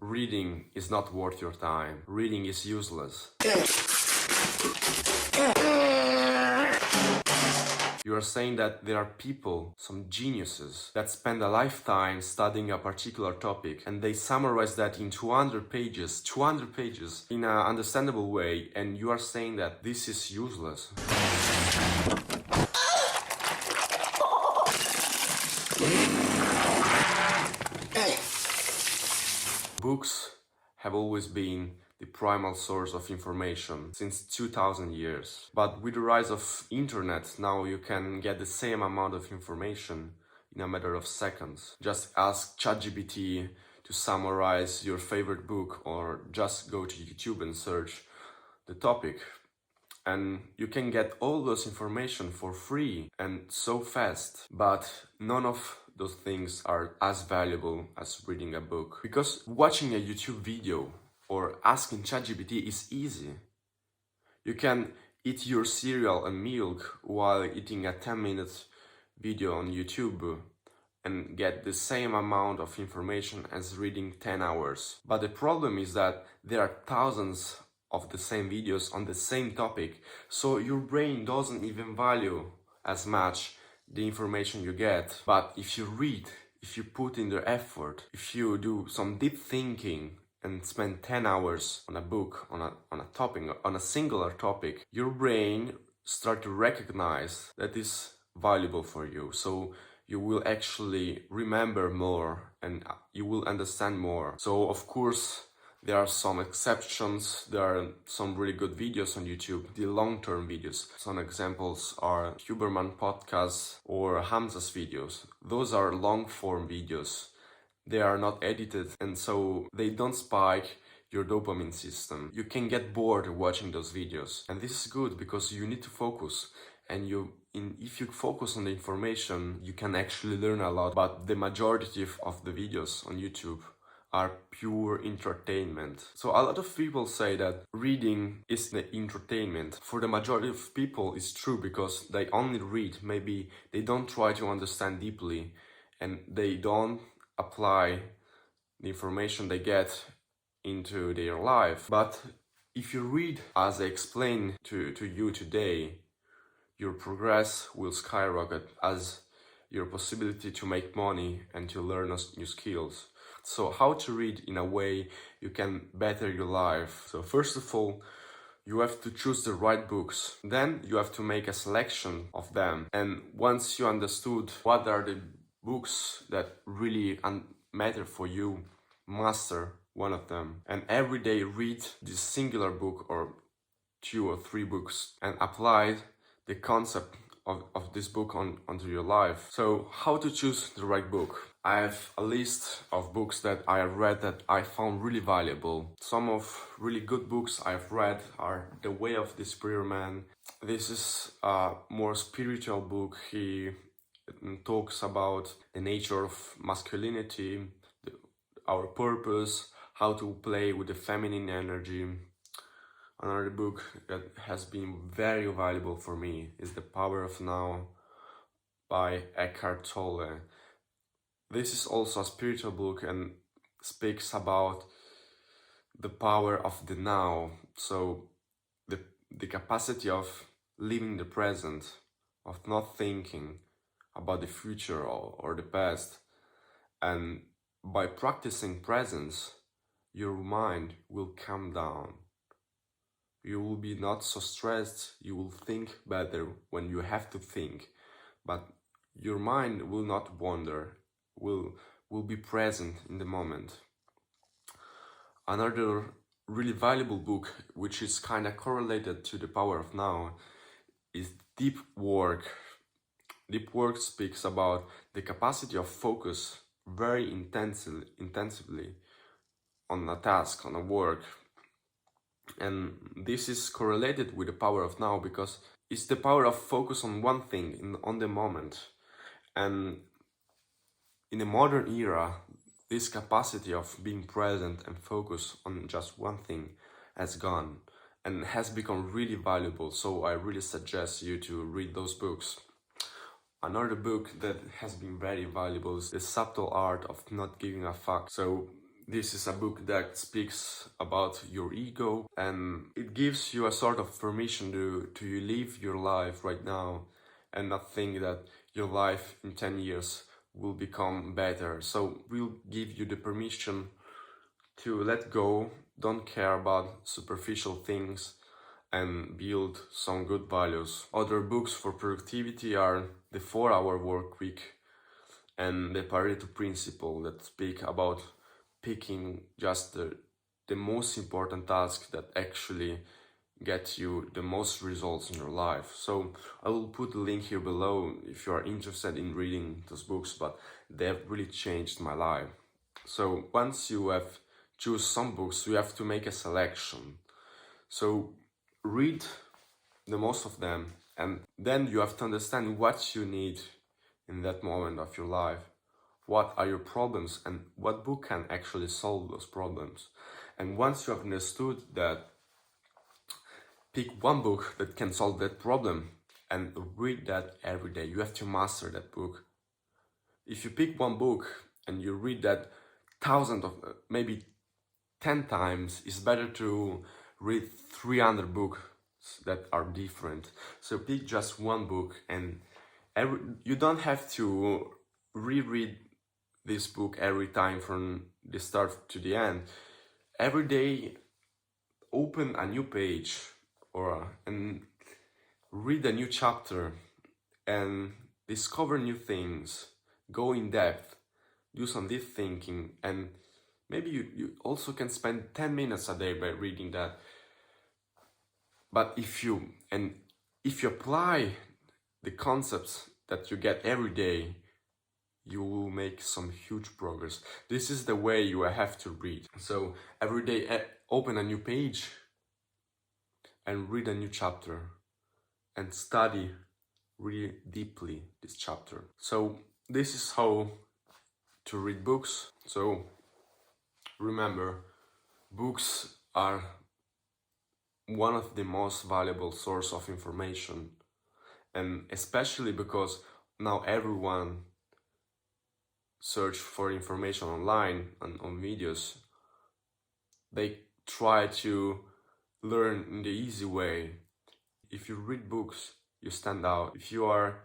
reading is not worth your time. Reading is useless. You are saying that there are people, some geniuses, that spend a lifetime studying a particular topic and they summarize that in 200 pages in an understandable way, and you are saying that this is useless. Books have always been the primal source of information since 2000 years. But with the rise of internet, now you can get the same amount of information in a matter of seconds. Just ask ChatGPT to summarize your favorite book, or just go to YouTube and search the topic. And you can get all those information for free and so fast. But none of those things are as valuable as reading a book. Because watching a YouTube video or asking ChatGPT is easy. You can eat your cereal and milk while eating a 10-minute video on YouTube and get the same amount of information as reading 10 hours. But the problem is that there are thousands of the same videos on the same topic, so your brain doesn't even value as much the information you get. But if you read, if you put in the effort, if you do some deep thinking and spend 10 hours on a book, on a topic, on a singular topic, your brain start to recognize that is valuable for you. So you will actually remember more and you will understand more. So of course, there are some exceptions. There are some really good videos on YouTube, the long-term videos. Some examples are Huberman podcasts or Hamza's videos. Those are long-form videos. They are not edited, and so they don't spike your dopamine system. You can get bored watching those videos, and this is good because you need to focus. And if you focus on the information, you can actually learn a lot. But the majority of the videos on YouTube are pure entertainment. So a lot of people say that reading is the entertainment. For the majority of people, it's true because they only read. Maybe they don't try to understand deeply, and they don't apply the information they get into their life. But if you read, as I explained to you today, your progress will skyrocket as your possibility to make money and to learn new skills. So how to read in a way you can better your life? So first of all, you have to choose the right books. Then you have to make a selection of them. And once you understood what are the books that really matter for you, master one of them. And every day read this singular book or 2 or 3 books and apply the concept of this book onto your life. So how to choose the right book? I have a list of books that I have read that I found really valuable. Some of really good books I've read are The Way of the Superior Man. This is a more spiritual book. He talks about the nature of masculinity, our purpose, how to play with the feminine energy. Another book that has been very valuable for me is The Power of Now by Eckhart Tolle. This is also a spiritual book and speaks about the power of the now. So the capacity of living the present, of not thinking about the future or the past. And by practicing presence, your mind will calm down. You will be not so stressed, you will think better when you have to think, but your mind will not wander, will be present in the moment. Another really valuable book, which is kind of correlated to The Power of Now, is Deep Work. Deep Work speaks about the capacity of focus very intensively on a task, on a work. And this is correlated with The Power of Now because it's the power of focus on one thing on the moment. And in the modern era, this capacity of being present and focus on just one thing has gone and has become really valuable. So I really suggest you to read those books. Another book that has been very valuable is The Subtle Art of Not Giving a Fuck. So This is a book that speaks about your ego, and it gives you a sort of permission to you live your life right now and not think that your life in 10 years will become better. So we'll give you the permission to let go, don't care about superficial things, and build some good values. Other books for productivity are The 4-Hour Workweek and The Pareto Principle, that speak about picking just the most important task that actually get you the most results in your life. So I will put the link here below if you are interested in reading those books, but they have really changed my life. So once you have choose some books, you have to make a selection. So read the most of them, and then you have to understand what you need in that moment of your life. What are your problems and what book can actually solve those problems? And once you have understood that, pick one book that can solve that problem and read that every day. You have to master that book. If you pick one book and you read that thousands of, maybe 10 times, it's better to read 300 books that are different. So pick just one book, and you don't have to reread this book every time from the start to the end. Every day, open a new page and read a new chapter and discover new things, go in depth, do some deep thinking, and maybe you also can spend 10 minutes a day by reading that. But if you apply the concepts that you get every day, you will make some huge progress. This is the way you have to read. So every day, open a new page and read a new chapter and study really deeply this chapter. So this is how to read books. So remember, books are one of the most valuable source of information, and especially because now everyone search for information online and on videos. They try to learn in the easy way. If you read books, you stand out. If you are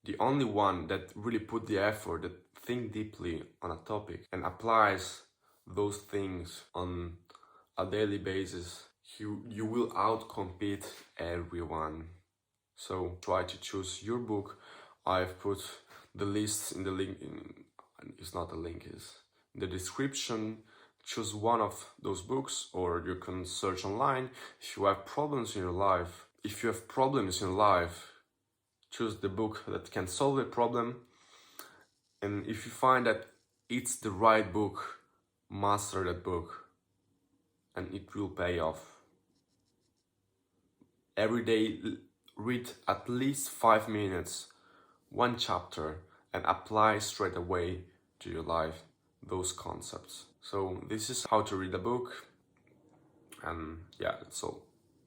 the only one that really put the effort, that think deeply on a topic and applies those things on a daily basis, you will outcompete everyone. So try to choose your book. I've put the list in the link, it's not a link, it's in the description. Choose one of those books, or you can search online. If you have problems in your life, choose the book that can solve the problem. And if you find that it's the right book, master that book, and it will pay off. Every day, read at least 5 minutes, one chapter, and apply straight away to your life those concepts. So this is how to read a book, and yeah, that's all.